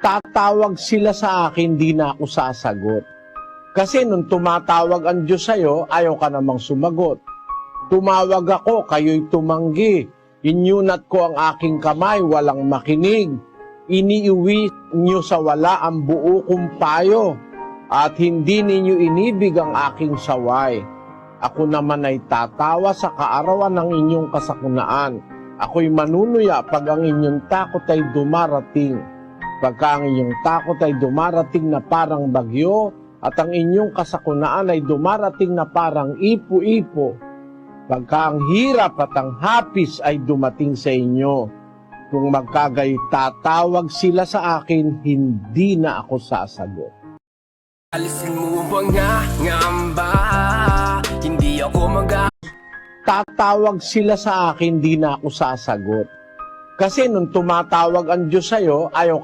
tatawag sila sa akin, di na ako sasagot. Kasi nung tumatawag ang Diyos sa'yo, ayaw ka namang sumagot. Tumawag ako, kayo'y tumanggi. Inyunat ko ang aking kamay, walang makinig. Iniuwi niyo sa wala ang buo kong payo, at hindi ninyo inibig ang aking saway. Ako naman ay tatawa sa kaarawan ng inyong kasakunaan. Ako'y manunuya pag ang inyong takot ay dumarating. Pagka ang inyong takot ay dumarating na parang bagyo, at ang inyong kasakunaan ay dumarating na parang ipo-ipo. Pagka ang hirap at ang hapis ay dumating sa inyo, kung magkagay tatawag sila sa akin, hindi na ako sasagot. Alisin mo ba ngamba? Hindi ako Tatawag sila sa akin, hindi na ako sasagot. Kasi nung tumatawag ang Diyos sa'yo, ayaw ka